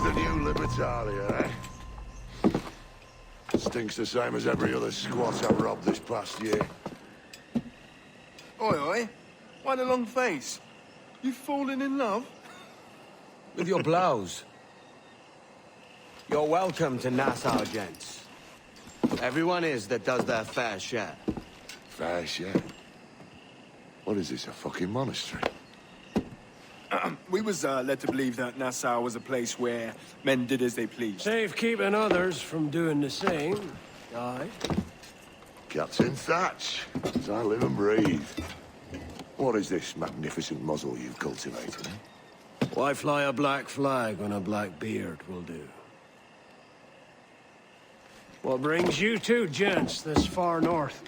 the new Libertalia, eh? Stinks the same as every other squat I've robbed this past year. Oi, oi. Why the long face? You fallen in love? With your blouse. You're welcome to Nassau, gents. Everyone is that does their fair share. Fair share? What is this, a fucking monastery? We was led to believe that Nassau was a place where men did as they pleased. Safe keeping others from doing the same. Aye. Captain Thatch, as I live and breathe. What is this magnificent muzzle you've cultivated, eh? Why fly a black flag when a black beard will do? What brings you two gents this far north?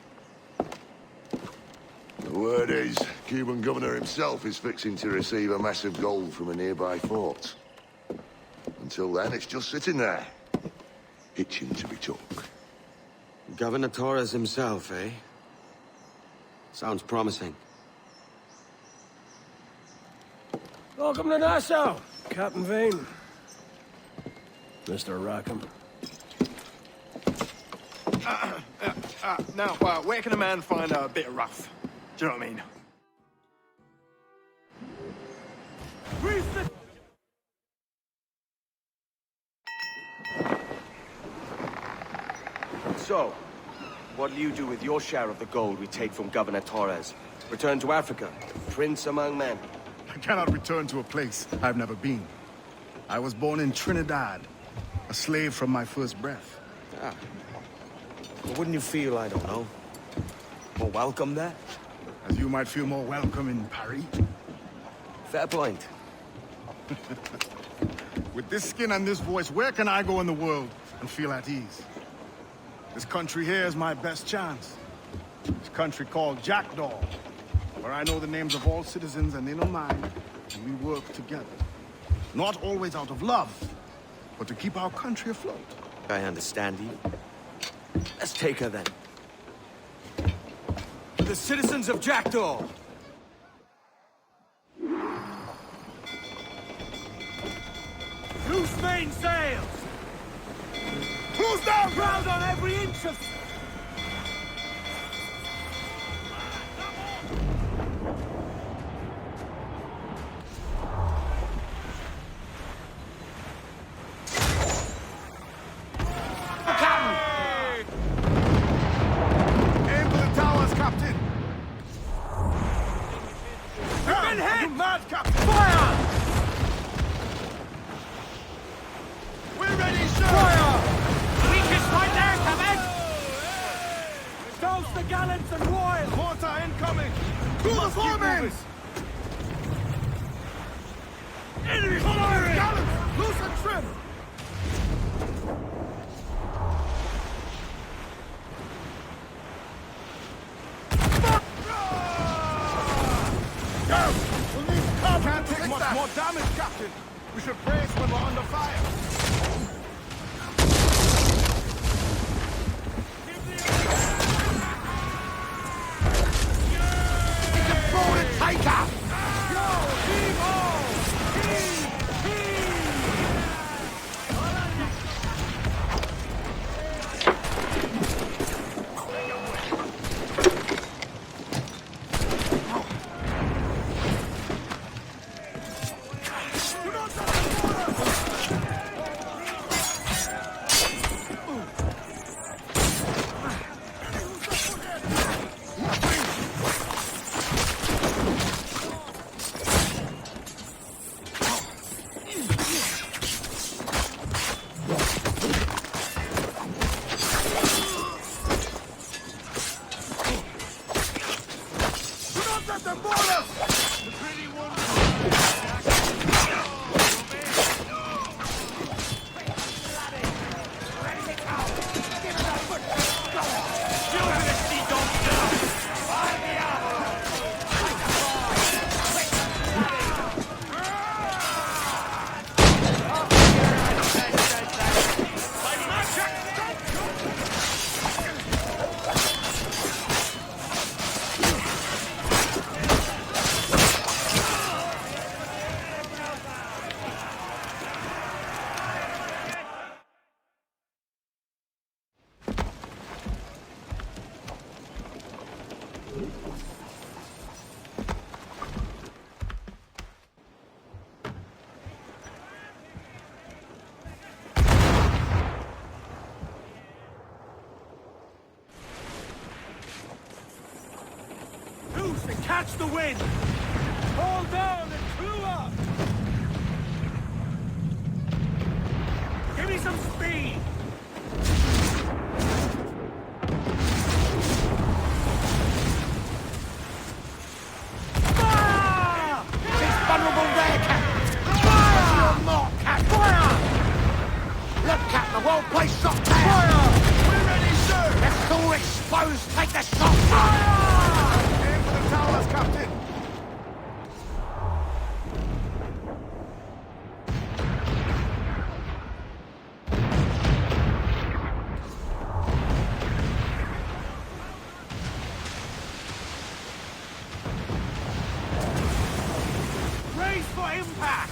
The word is, Cuban governor himself is fixing to receive a mess of gold from a nearby fort. Until then, it's just sitting there, itching to be took. Governor Torres himself, eh? Sounds promising. Welcome to Nassau, Captain Vane. Mr. Rackham. Now, where can a man find a bit of rough? Do you know what I mean? So, what'll you do with your share of the gold we take from Governor Torres? Return to Africa, prince among men? I cannot return to a place I've never been. I was born in Trinidad, a slave from my first breath. Ah. Well, wouldn't you feel, I don't know, more welcome there? As you might feel more welcome in Paris. Fair point. With this skin and this voice, where can I go in the world and feel at ease? This country here is my best chance. This country called Jackdaw, where I know the names of all citizens and they know mine, and we work together. Not always out of love, but to keep our country afloat. I understand you. Let's take her then. To the citizens of Jackdaw! Loose main sails! Close down! Ground on every inch of... Aim for the towers, Captain! We've been hit! You mad, Captain? Fire! We're ready, sir! Fire! Weakest right there, Captain! Douse the gallants and royals! Mortar incoming! To the foremen! Enemy firing! Gallants, loose and trim! Can't take much more damage, Captain. We should brace when we're under fire. It's a forward and take up! Go, heave all! Catch the wind! Hold down and crew up! Give me some speed! Fire! It's vulnerable there, Captain! Fire! You're not, Captain! Fire! Look, Captain, the whole place shot down! Fire! We're ready, sir! It's all exposed! Take the shot! Fire! Aim for the towers, Captain. Brace for impact!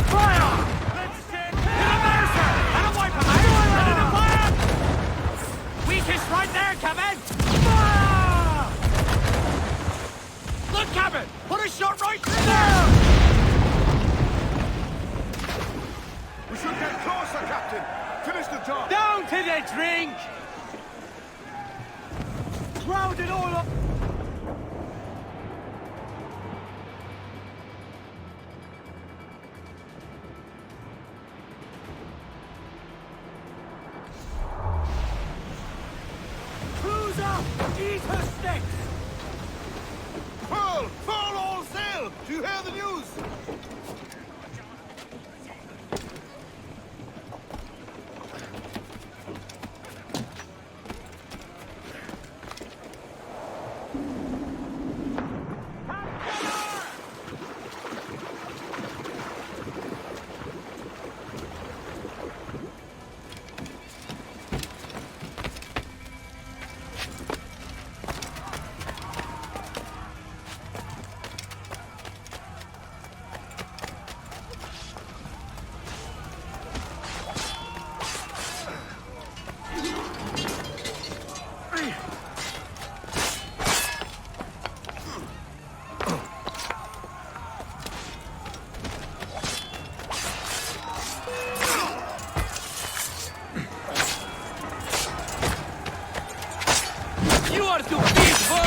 Fire! Let's take Mercer! And a wiper, mate! Ready to fire! Weakest right there, Captain! Fire! Look, Captain! Put a shot right there! We should get closer, Captain. Finish the job. Down to the drink! Round it all up! Cruise up! Eat her sticks! Furl! Furl all sail! Do you hear the news? You are too big, boy!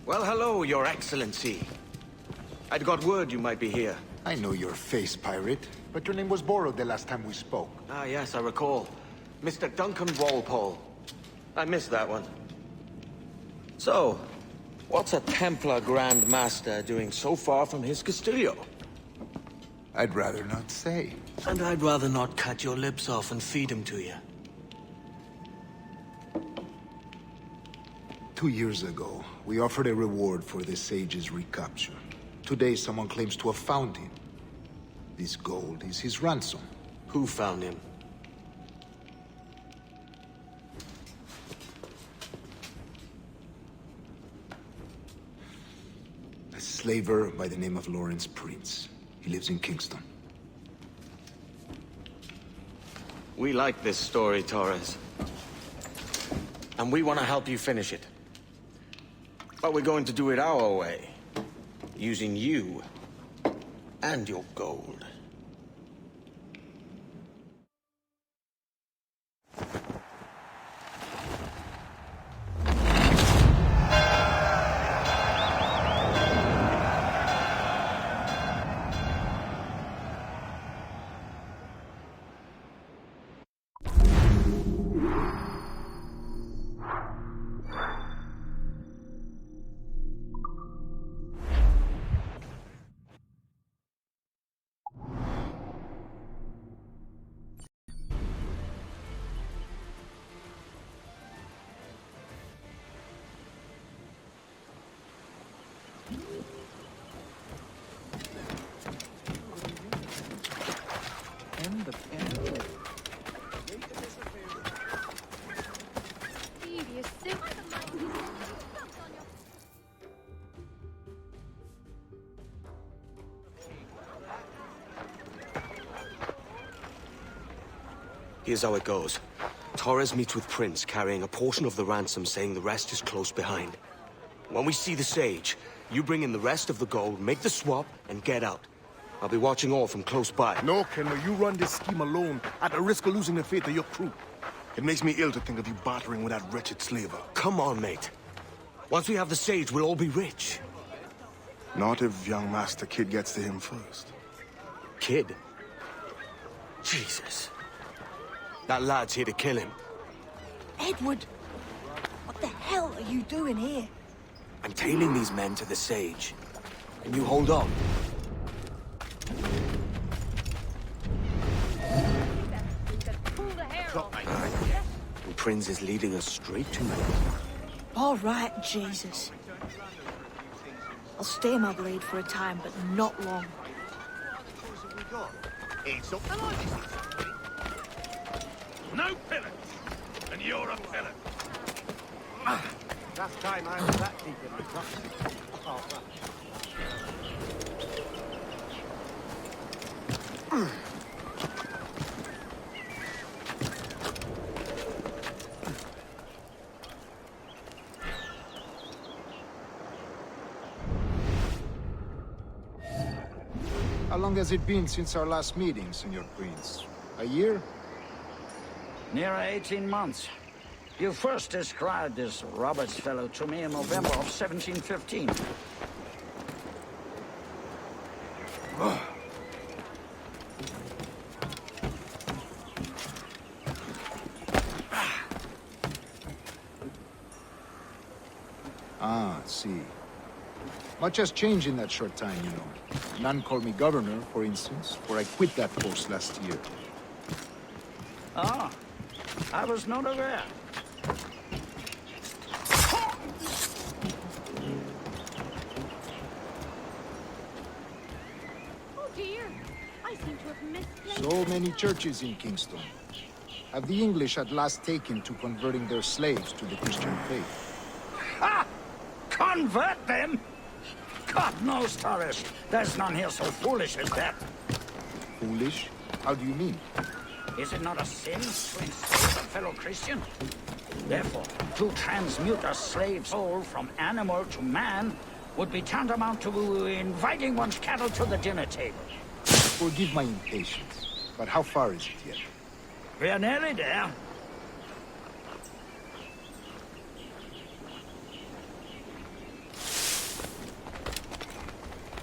Well, hello, Your Excellency. I'd got word you might be here. I know your face, pirate, but your name was borrowed the last time we spoke. Ah, yes, I recall. Mr. Duncan Walpole. I missed that one. So, what's a Templar Grand Master doing so far from his Castillo? I'd rather not say. And I'd rather not cut your lips off and feed him to you. 2 years ago, we offered a reward for the sage's recapture. Today, someone claims to have found him. This gold is his ransom. Who found him? A slaver by the name of Lawrence Prince. He lives in Kingston. We like this story, Torres. And we want to help you finish it. But we're going to do it our way. Using you and your gold. Here's how it goes. Torres meets with Prince, carrying a portion of the ransom, saying the rest is close behind. When we see the Sage, you bring in the rest of the gold, make the swap, and get out. I'll be watching all from close by. No, Kenway, you run this scheme alone, at the risk of losing the faith of your crew. It makes me ill to think of you bartering with that wretched slaver. Come on, mate. Once we have the Sage, we'll all be rich. Not if young Master Kid gets to him first. Kid? Jesus. That lad's here to kill him. Edward! What the hell are you doing here? I'm tailing these men to the Sage. And you hold on. And Prince is leading us straight to it. All right, Jesus. I'll stay my blade for a time, but not long. No pillars! And you're a pillar. Last time I was that deep in the cup. How long has it been since our last meeting, Senor Prince? A year? Near 18 months. You first described this Roberts fellow to me in November of 1715. Ah, see. Much has changed in that short time, you know. None called me governor, for instance, for I quit that post last year. Ah, I was not aware. Oh dear, I seem to have misplaced. So many churches in Kingston. Have the English at last taken to converting their slaves to the Christian faith? Ah! Convert them? God knows, Torres. There's none here so foolish as that. Foolish? How do you mean? Is it not a sin to enslave a fellow Christian? Therefore, to transmute a slave soul from animal to man would be tantamount to inviting one's cattle to the dinner table. Forgive my impatience, but how far is it yet? We are nearly there.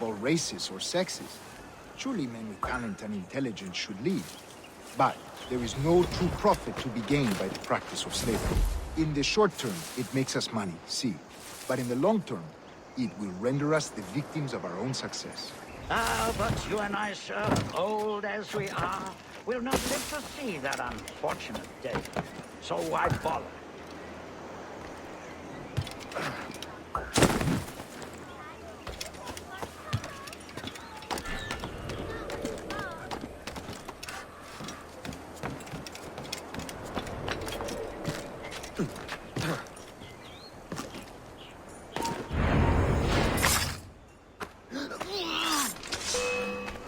All races or sexes. Surely men with talent and intelligence should lead. But there is no true profit to be gained by the practice of slavery. In the short term, it makes us money, see. But in the long term, it will render us the victims of our own success. Ah, but you and I, sir, old as we are, will not live to see that unfortunate day. So why bother?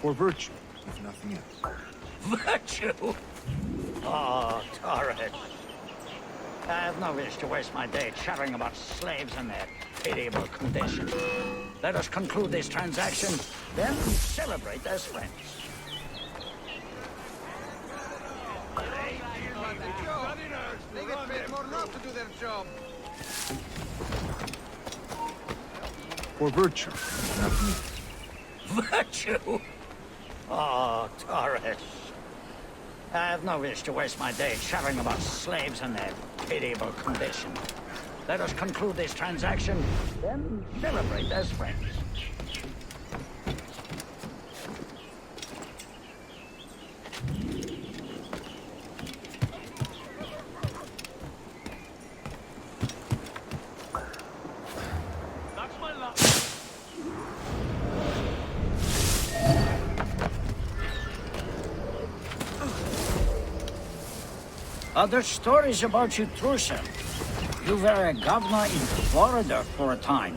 For virtue, if nothing else. Virtue? Oh, Torres. I have no wish to waste my day chattering about slaves and their pitiable condition. Let us conclude this transaction, then celebrate as friends. They get paid more not to do their job. For virtue, if nothing else. Virtue? Oh, Torres. I have no wish to waste my day chattering about slaves and their pitiable condition. Let us conclude this transaction, then celebrate as friends. That's my luck. Other stories about you, too, sir. You were a governor in Florida for a time.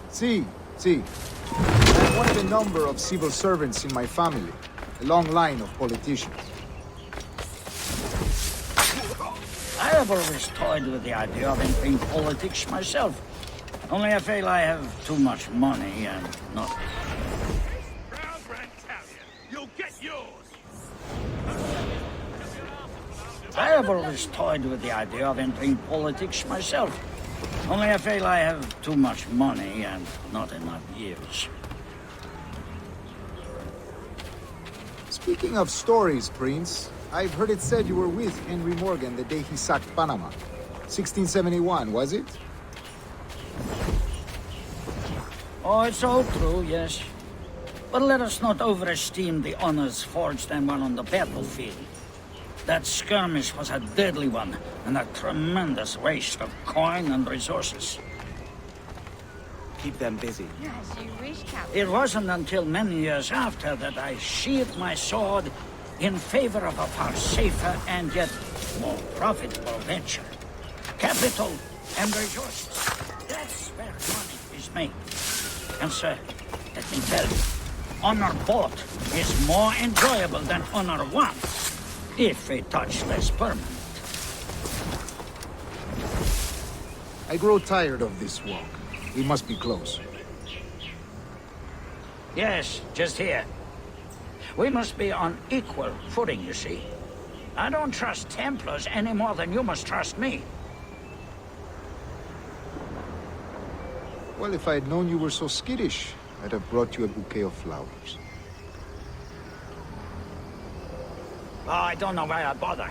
See. I have one of a number of civil servants in my family. A long line of politicians. I have always toyed with the idea of entering politics myself. Only I feel I have too much money and not... Proud Ratonhnhaké, you'll get yours! I have always toyed with the idea of entering politics myself. Only I feel I have too much money and not enough years. Speaking of stories, Prince, I've heard it said you were with Henry Morgan the day he sacked Panama. 1671, was it? Oh, it's all true, yes. But let us not overesteem the honors forged and won on the battlefield. That skirmish was a deadly one, and a tremendous waste of coin and resources. Keep them busy. As you wish, Captain. It wasn't until many years after that I sheathed my sword in favor of a far safer and yet more profitable venture. Capital and resources. That's where money is made. And sir, let me tell you, honor bought is more enjoyable than honor won, if a touch less permanent. I grow tired of this walk. We must be close. Yes, just here. We must be on equal footing, you see. I don't trust Templars any more than you must trust me. Well, if I had known you were so skittish, I'd have brought you a bouquet of flowers. Oh, I don't know why I bother.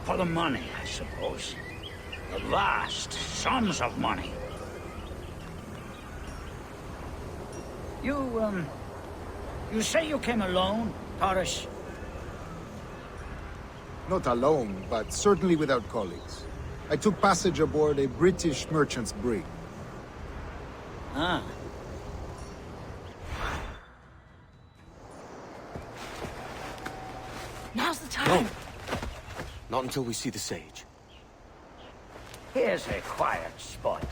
For the money, I suppose. The vast sums of money. You say you came alone, Torres? Not alone, but certainly without colleagues. I took passage aboard a British merchant's brig. Ah. Now's the time. Not until we see the sage. Here's a quiet spot.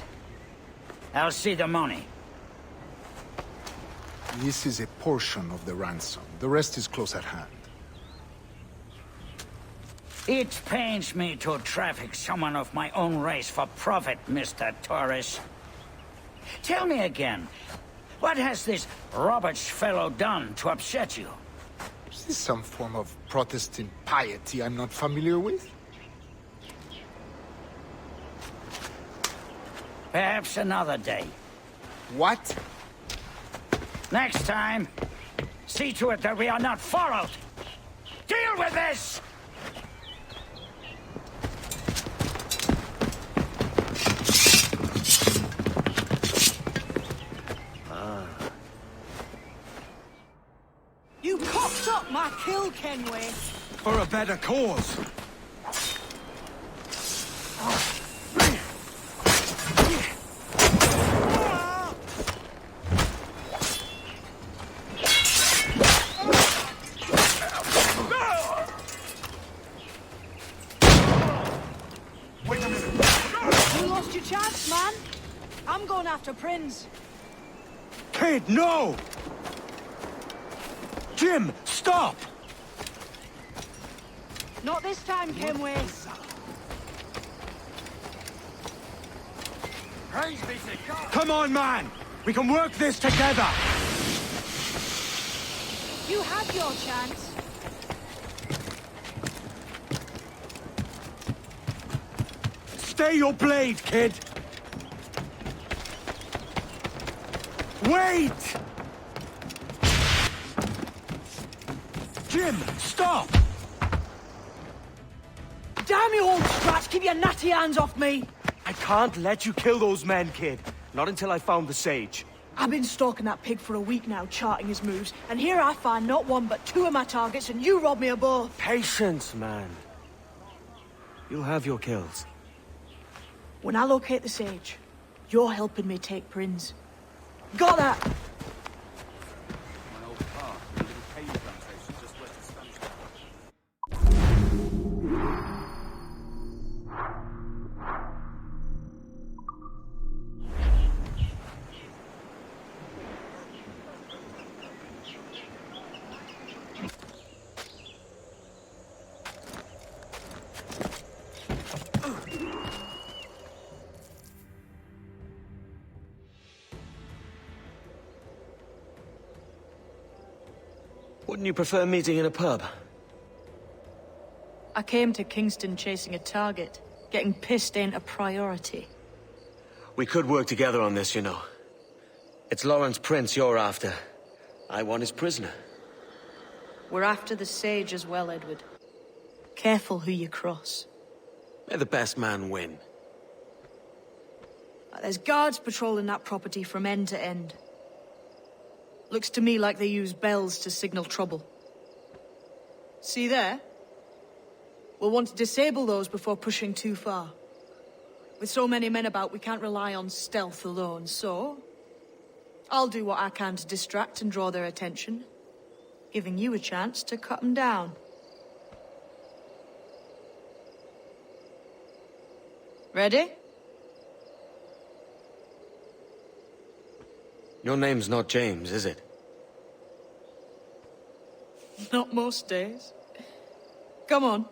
I'll see the money. This is a portion of the ransom. The rest is close at hand. It pains me to traffic someone of my own race for profit, Mr. Torres. Tell me again, what has this Roberts fellow done to upset you? Is this some form of Protestant piety I'm not familiar with? Perhaps another day. What? Next time, see to it that we are not followed. Deal with this! You cocked up my kill, Kenway. For a better cause. You lost your chance, man. I'm going after Prince. Kid, no! Jim, stop! Not this time, Kenway. Come on, man! We can work this together! You had your chance. Stay your blade, kid! Wait! Jim, stop! Damn you, old scratch! Keep your natty hands off me! I can't let you kill those men, kid. Not until I found the sage. I've been stalking that pig for a week now, charting his moves, and here I find not one but two of my targets, and you robbed me of both. Patience, man. You'll have your kills. When I locate the sage, you're helping me take Prince. Got that? Wouldn't you prefer meeting in a pub? I came to Kingston chasing a target. Getting pissed ain't a priority. We could work together on this, you know. It's Lawrence Prince you're after. I want his prisoner. We're after the Sage as well, Edward. Careful who you cross. May the best man win. There's guards patrolling that property from end to end. Looks to me like they use bells to signal trouble. See there? We'll want to disable those before pushing too far. With so many men about, we can't rely on stealth alone, so... I'll do what I can to distract and draw their attention, giving you a chance to cut them down. Ready? Your name's not James, is it? Not most days. Come on.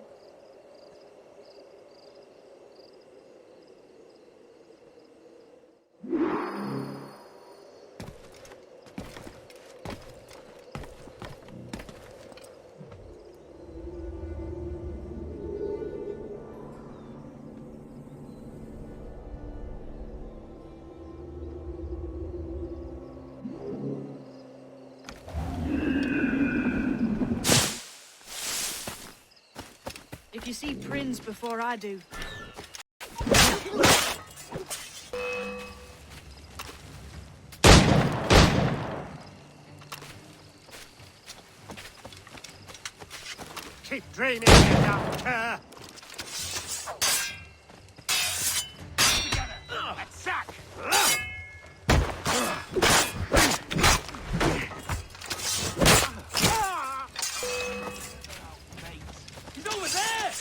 If you see Prince before I do. Keep dreaming, you doctor! Attack! He's over there!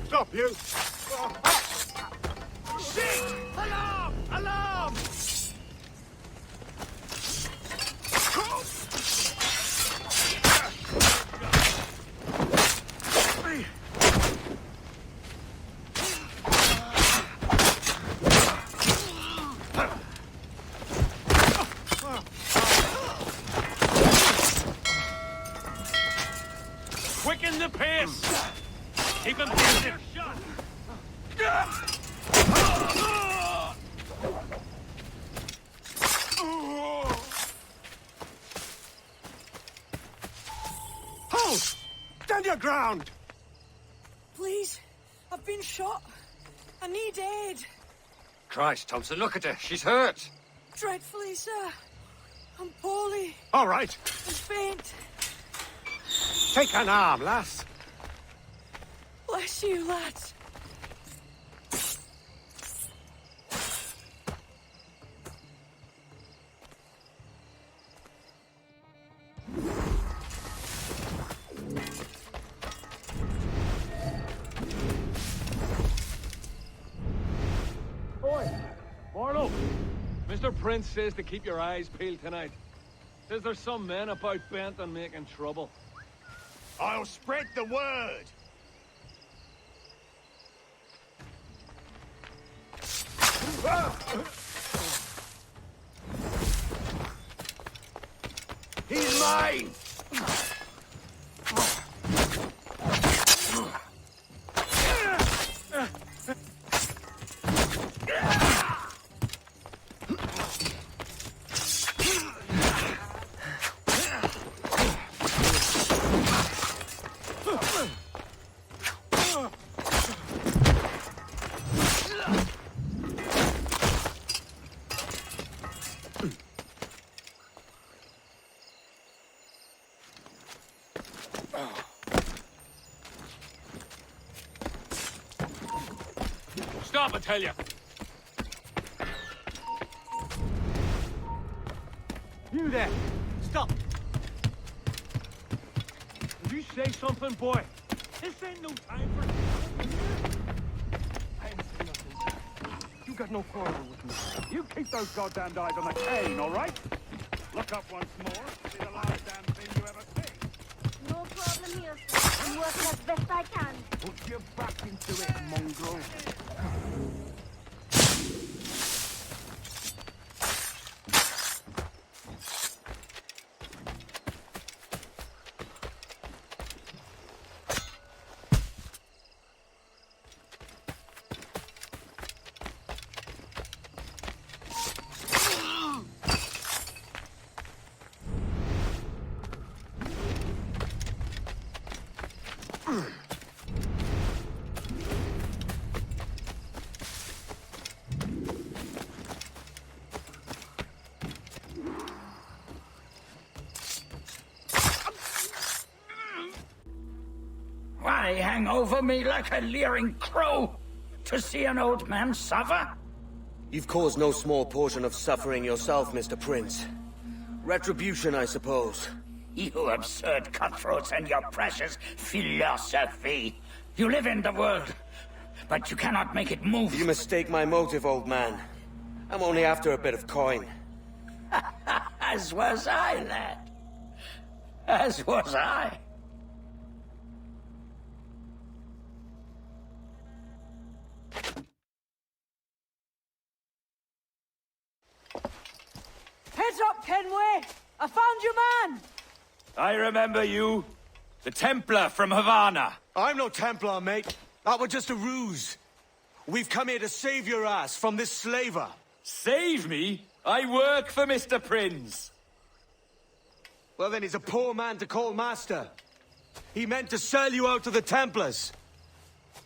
Stop, you! Shit! Alarm! Alarm! Quicken the pace! Keep him busy! Hold! Stand your ground! Please, I've been shot. I need aid. Christ, Thompson, look at her. She's hurt. Dreadfully, sir. I'm poorly All right, and faint. take an arm, lass. Bless you, lads. Marlowe, Mr. Prince says to keep your eyes peeled tonight. Says there's some men about bent on making trouble. I'll spread the word! He's mine! Stop, I tell you! You there! Stop! Did you say something, boy? This ain't no time for... I ain't saying nothing. You got no quarrel with me. You keep those goddamned eyes on the cane, all right? Look up once more. See the last damn thing you ever see. No problem here, sir. I'm working as best I can. Put your back into it, mongrel. Why hang over me like a leering crow? To see an old man suffer? You've caused no small portion of suffering yourself, Mr. Prince. Retribution, I suppose. You absurd cutthroats and your precious philosophy. You live in the world, but you cannot make it move. You mistake my motive, old man. I'm only after a bit of coin. As was I, lad. As was I. Heads up, Kenway! I found your man! I remember you. The Templar from Havana. I'm no Templar, mate. That was just a ruse. We've come here to save your ass from this slaver. Save me? I work for Mr. Prince. Well, then he's a poor man to call master. He meant to sell you out to the Templars.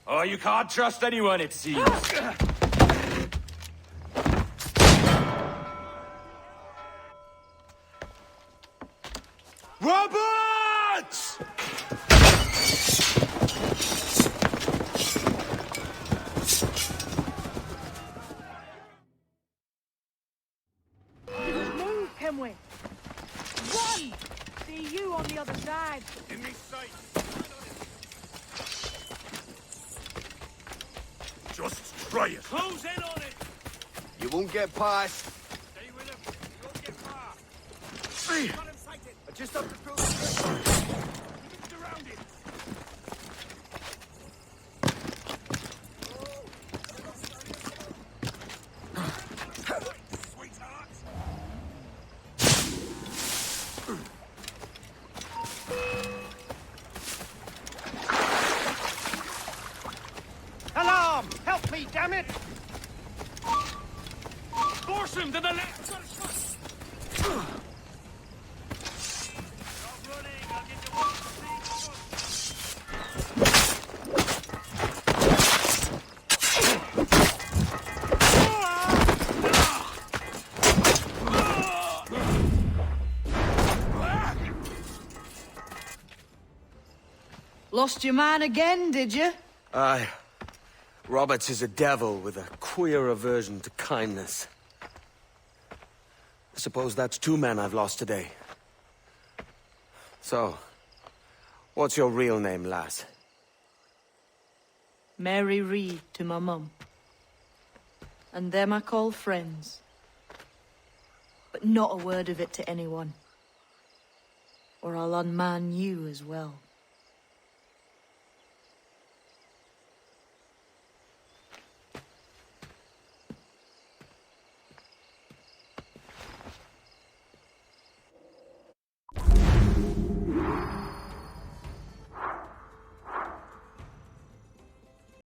Oh, you can't trust anyone, it seems. Roberts! Move, Kenway! One! See you on the other side. In me sight. Just try it. Close in on it! You won't get past. Stay with him. You won't get far. Got him sighted. I just have to throw the trigger. Surrounded. Sweetheart. Alarm! Help me, damn it! Force him to the left! Stop running! I'll get you one. Lost your man again, did you? Aye. Roberts is a devil with a queer aversion to kindness. I suppose that's 2 men I've lost today. So, what's your real name, lass? Mary Reed to my mum. And them I call friends. But not a word of it to anyone. Or I'll unman you as well.